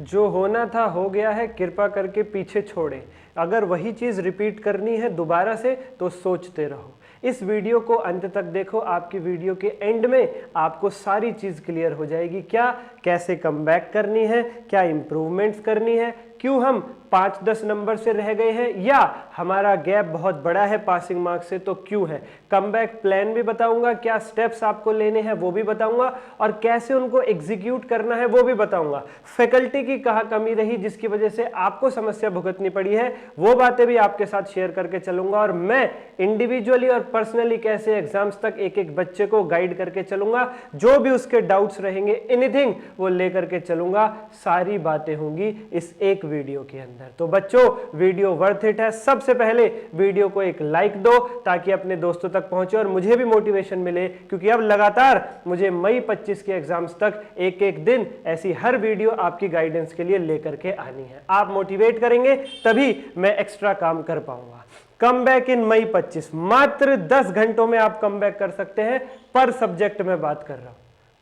जो होना था हो गया है, कृपा करके पीछे छोड़ें। अगर वही चीज़ रिपीट करनी है दोबारा से तो सोचते रहो। इस वीडियो को अंत तक देखो, आपकी वीडियो के एंड में आपको सारी चीज़ क्लियर हो जाएगी। क्या कैसे कमबैक करनी है, क्या इंप्रूवमेंट्स करनी है, क्यों हम 5-10 नंबर से रह गए हैं, या हमारा गैप बहुत बड़ा है पासिंग मार्क्स से तो क्यों है। कमबैक प्लान भी बताऊंगा, क्या स्टेप्स आपको लेने हैं वो भी बताऊंगा, और कैसे उनको एग्जीक्यूट करना है वो भी बताऊंगा। फैकल्टी की कहाँ कमी रही जिसकी वजह से आपको समस्या भुगतनी पड़ी है, वो बातें भी आपके साथ शेयर करके चलूंगा। और मैं इंडिविजुअली और पर्सनली कैसे एग्जाम्स तक एक एक बच्चे को गाइड करके चलूंगा, जो भी उसके डाउट्स रहेंगे एनीथिंग वो लेकर के चलूंगा। सारी बातें होंगी इस एक वीडियो के अंदर। तो बच्चों, वीडियो वर्थ इट है। सबसे पहले वीडियो को एक लाइक दो ताकि अपने दोस्तों तक पहुंचे और मुझे भी मोटिवेशन मिले, क्योंकि अब लगातार मुझे मई 25 के एग्जाम्स तक एक एक दिन ऐसी हर वीडियो आपकी गाइडेंस के लिए लेकर के आनी है। आप मोटिवेट करेंगे तभी मैं एक्स्ट्रा काम कर पाऊंगा। कम बैक इन मई 25, मात्र 10 घंटों में आप कम बैक कर सकते हैं। पर सब्जेक्ट में बात कर रहा हूं,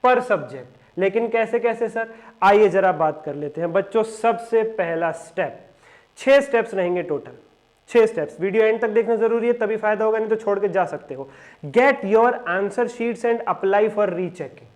पर सब्जेक्ट। लेकिन कैसे कैसे सर, आइए जरा बात कर लेते हैं। बच्चों, सबसे पहला स्टेप, 6 स्टेप्स रहेंगे टोटल, 6 स्टेप्स। वीडियो एंड तक देखना जरूरी है, तभी फायदा होगा, नहीं तो छोड़ के जा सकते हो। Get your answer sheets and apply for rechecking.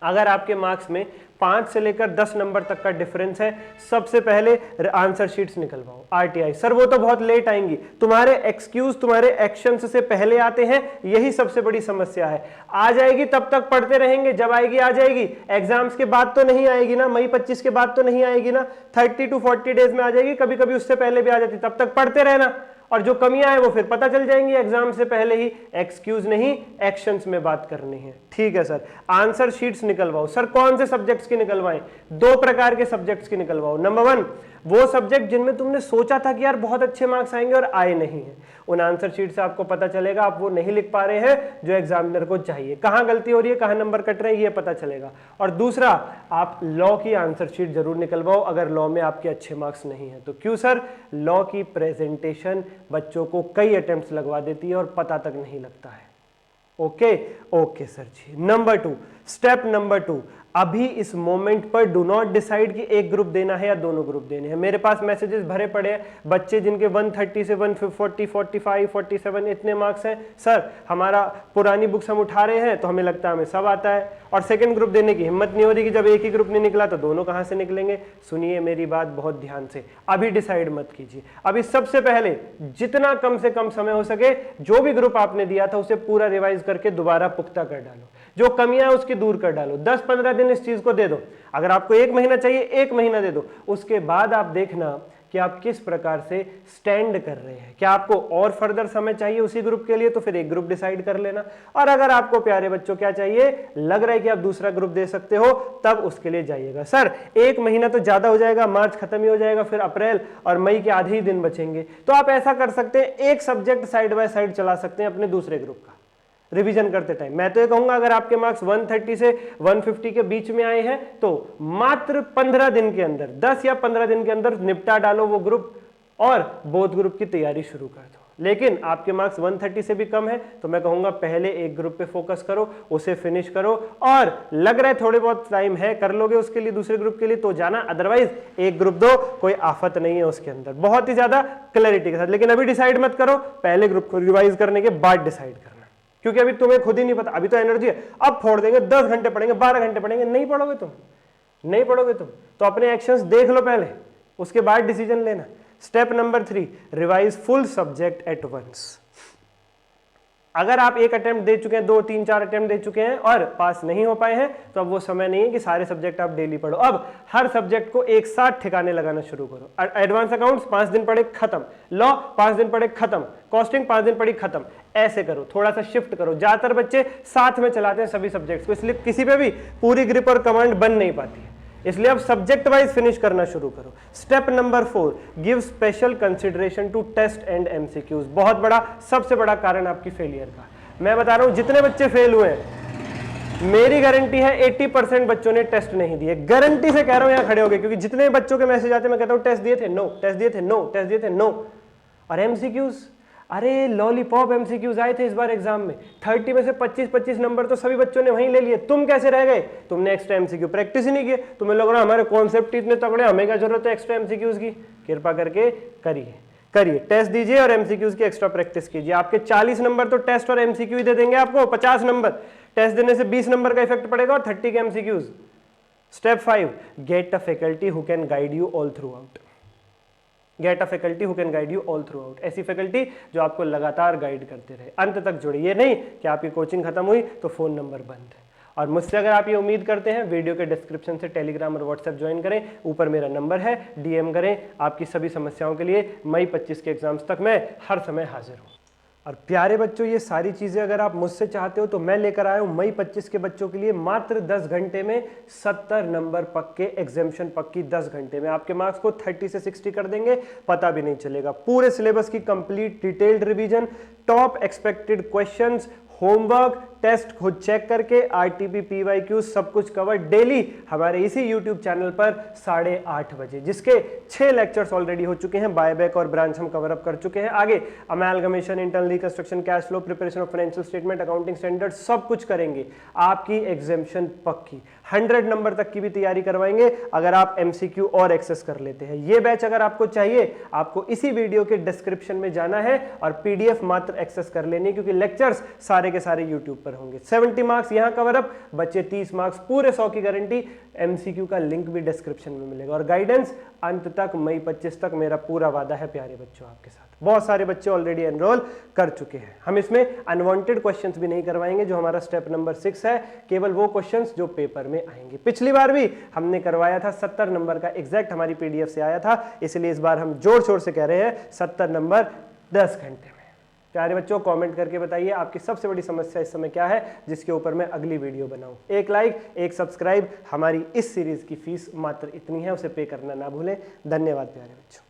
अगर आपके मार्क्स में 5 से लेकर 10 नंबर तक का डिफरेंस है, सबसे पहले आंसर शीट्स निकलवाओ। आरटीआई सर वो तो बहुत लेट आएंगी, तुम्हारे एक्सक्यूज तुम्हारे एक्शंस से पहले आते हैं, यही सबसे बड़ी समस्या है। आ जाएगी तब तक पढ़ते रहेंगे, जब आएगी आ जाएगी। एग्जाम्स के बाद तो नहीं आएगी ना, मई 25 के बाद तो नहीं आएगी ना, 30 to 40 डेज में आ जाएगी, कभी कभी उससे पहले भी आ जाती, तब तक पढ़ते रहना। और जो कमियां हैं वो फिर पता चल जाएंगी एग्जाम से पहले ही। एक्सक्यूज नहीं, एक्शंस में बात करनी है। ठीक है सर, आंसर शीट्स निकलवाओ। सर कौन से सब्जेक्ट्स की निकलवाएं? 2 प्रकार के सब्जेक्ट्स की निकलवाओ। नंबर 1, वो सब्जेक्ट जिनमें तुमने सोचा था कि यार बहुत अच्छे मार्क्स आएंगे और आए नहीं है, उन आंसर शीट से आपको पता चलेगा आप वो नहीं लिख पा रहे हैं जो एग्जामिनर को चाहिए। कहां गलती हो रही है, कहां नंबर कट रहे हैं, ये पता चलेगा। और दूसरा, आप लॉ की आंसर शीट जरूर निकलवाओ अगर लॉ में आपके अच्छे मार्क्स नहीं है तो। क्यों सर? लॉ की प्रेजेंटेशन बच्चों को कई अटेम्प्ट्स लगवा देती है और पता तक नहीं लगता है। ओके सर जी। नंबर 2, स्टेप नंबर 2, अभी इस मोमेंट पर डू नॉट डिसाइड कि एक ग्रुप देना है या दोनों ग्रुप देने हैं। मेरे पास मैसेजेस भरे पड़े हैं, बच्चे जिनके 130 से 140, 45, 47 इतने मार्क्स हैं। सर हमारा पुरानी बुक्स हम उठा रहे हैं तो हमें लगता है हमें सब आता है, और सेकंड ग्रुप देने की हिम्मत नहीं हो रही कि जब एक ही ग्रुप नहीं निकला तो दोनों कहां से निकलेंगे। सुनिए मेरी बात बहुत ध्यान से, अभी डिसाइड मत कीजिए। अभी सबसे पहले जितना कम से कम समय हो सके, जो भी ग्रुप आपने दिया था उसे पूरा रिवाइज करके दोबारा पुख्ता कर डालो, जो कमियां हैं उसकी दूर कर डालो। 10-15 दिन इस चीज को दे दो। अगर आपको 1 महीना चाहिए, 1 महीना दे दो। उसके बाद आप देखना कि आप किस प्रकार से स्टैंड कर रहे हैं। क्या आपको और फर्दर समय चाहिए उसी ग्रुप के लिए, तो फिर एक ग्रुप डिसाइड कर लेना। और अगर आपको प्यारे बच्चों क्या चाहिए, लग रहा है कि आप दूसरा ग्रुप दे सकते हो, तब उसके लिए जाइएगा। सर 1 महीना तो ज्यादा हो जाएगा, मार्च खत्म ही हो जाएगा, फिर अप्रैल और मई के आधे ही दिन बचेंगे। तो आप ऐसा कर सकते हैं, एक सब्जेक्ट साइड बाय साइड चला सकते हैं अपने दूसरे ग्रुप का रिवीजन करते टाइम। मैं तो ये कहूंगा अगर आपके मार्क्स 130 से 150 के बीच में आए हैं तो मात्र 15 दिन के अंदर, 10 या 15 दिन के अंदर निपटा डालो वो ग्रुप और बोथ ग्रुप की तैयारी शुरू कर दो। लेकिन आपके मार्क्स 130 से भी कम है तो मैं कहूंगा पहले एक ग्रुप पे फोकस करो, उसे फिनिश करो, और लग रहा है थोड़े बहुत टाइम है, कर लोगे उसके लिए दूसरे ग्रुप के लिए तो जाना, अदरवाइज एक ग्रुप दो, कोई आफत नहीं है उसके अंदर, बहुत ही ज्यादा क्लैरिटी के साथ। लेकिन अभी डिसाइड मत करो, पहले ग्रुप को रिवाइज करने के बाद डिसाइड करना, क्योंकि अभी तुम्हें खुद ही नहीं पता, अभी तो एनर्जी है। अब फोड़ देंगे, 10 घंटे पढ़ेंगे, 12 घंटे पढ़ेंगे, नहीं पढ़ोगे तुम, नहीं पढ़ोगे तुम। तो अपने एक्शंस देख लो पहले, उसके बाद डिसीजन लेना। Step number 3, revise full subject at once. अगर आप एक अटेम्प्ट दे चुके हैं, 2, 3, 4 अटेम्प्ट दे चुके हैं और पास नहीं हो पाए हैं, तो अब वो समय नहीं है कि सारे सब्जेक्ट आप डेली पढ़ो। अब हर सब्जेक्ट को एक साथ ठिकाने लगाना शुरू करो। एडवांस अकाउंट्स 5 दिन पढ़े खत्म, लॉ 5 दिन पढ़े खत्म, कॉस्टिंग 5 दिन पढ़ी खत्म। ऐसे करो, थोड़ा सा शिफ्ट करो। ज्यादातर बच्चे साथ में चलाते हैं सभी सब्जेक्ट्स को, इसलिए किसी पे भी पूरी ग्रिप और कमांड बन नहीं पाती है, इसलिए अब सब्जेक्ट वाइज फिनिश करना शुरू करो। Step number 4, give special consideration to test and MCQs. बहुत बड़ा, सबसे बड़ा कारण आपकी फेलियर का मैं बता रहा हूं। जितने बच्चे फेल हुए हैं, मेरी गारंटी है 80% बच्चों ने टेस्ट नहीं दिए। गारंटी से कह रहा हूं, यहां खड़े हो गए, क्योंकि जितने बच्चों के मैसेज आते हैं मैं कहता हूं टेस्ट दिए थे, नो, टेस्ट दिए थे, नो, टेस्ट दिए थे, नो। और एमसीक्यूज, अरे लॉलीपॉप एमसीक्यूज आए थे इस बार एग्जाम में, 30 में से 25-25 नंबर तो सभी बच्चों ने वहीं ले लिए, तुम कैसे रह गए? तुमने एक्स्ट्रा एमसीक्यू प्रैक्टिस ही नहीं किए, तुम्हें लग रहा हमारे कॉन्सेप्ट इतने तगड़े, हमें क्या जरूरत है एक्स्ट्रा एमसीक्यूज की? कृपा करके करिए टेस्ट दीजिए और एमसीक्यूज की एक्स्ट्रा प्रैक्टिस कीजिए। आपके 40 नंबर तो टेस्ट और एमसीक्यू ही दे देंगे आपको, 50 नंबर टेस्ट देने से 20 नंबर का इफेक्ट पड़ेगा और 30 के MCQs. Step 5, get a faculty who can guide you all through out. Get a faculty who can guide you all through out, ऐसी फैकल्टी जो आपको लगातार गाइड करते रहे, अंत तक जुड़े। ये नहीं कि आपकी कोचिंग खत्म हुई तो फोन नंबर बंद है। और मुझसे अगर आप ये उम्मीद करते हैं, वीडियो के डिस्क्रिप्शन से टेलीग्राम और व्हाट्सएप ज्वाइन करें, ऊपर मेरा नंबर है, डीएम करें। आपकी सभी समस्याओं के लिए मई 25 के एग्जाम्स तक मैं हर समय हाजिर हूँ। और प्यारे बच्चों, ये सारी चीज़ें अगर आप मुझसे चाहते हो तो मैं लेकर आया हूँ मई 25 के बच्चों के लिए मात्र 10 घंटे में 70 नंबर पक्के, एग्जामिशन पक्की 10 घंटे में। आपके मार्क्स को 30 से 60 कर देंगे, पता भी नहीं चलेगा। पूरे सिलेबस की complete detailed revision, top expected questions, homework, test खुद चेक करके, आरटीपी, पीवाईक्यू सब कुछ कवर डेली हमारे इसी यूट्यूब चैनल पर 8:30 बजे, जिसके 6 लेक्चर्स ऑलरेडी हो चुके हैं। बायबैक और ब्रांच हम कवर अप कर चुके हैं। आगे amalgamation, internal reconstruction, cash flow, preparation of financial statement, accounting standard सब कुछ करेंगे। आपकी एग्जामिशन पक्की 100 नंबर तक की भी तैयारी करवाएंगे अगर आप एमसीक्यू और एक्सेस कर लेते हैं। ये बैच अगर आपको चाहिए, आपको इसी वीडियो के डिस्क्रिप्शन में जाना है और पीडीएफ मात्र एक्सेस कर लेनी है, क्योंकि लेक्चर्स सारे के सारे यूट्यूब पर होंगे। 70 मार्क्स यहां कवर अप, बच्चे 30 मार्क्स, पूरे 100 की गारंटी। एमसीक्यू का लिंक भी डिस्क्रिप्शन में मिलेगा और गाइडेंस अंत तक, मई 25 तक मेरा पूरा वादा है प्यारे बच्चों आपके साथ। बहुत सारे बच्चे ऑलरेडी एनरोल कर चुके हैं। हम इसमें अनवांटेड क्वेश्चंस भी नहीं करवाएंगे, जो हमारा स्टेप नंबर 6 है, केवल वो क्वेश्चंस जो पेपर में आएंगे। पिछली बार भी हमने करवाया था 70 नंबर का, एग्जैक्ट हमारी पीडीएफ से आया था, इसलिए इस बार हम जोर शोर से कह रहे हैं 70 नंबर 10 घंटे में। प्यारे बच्चों, कमेंट करके बताइए आपकी सबसे बड़ी समस्या इस समय क्या है, जिसके ऊपर मैं अगली वीडियो बनाऊं। एक लाइक, एक सब्सक्राइब, हमारी इस सीरीज की फीस मात्र इतनी है, उसे पे करना ना भूलें। धन्यवाद प्यारे बच्चों।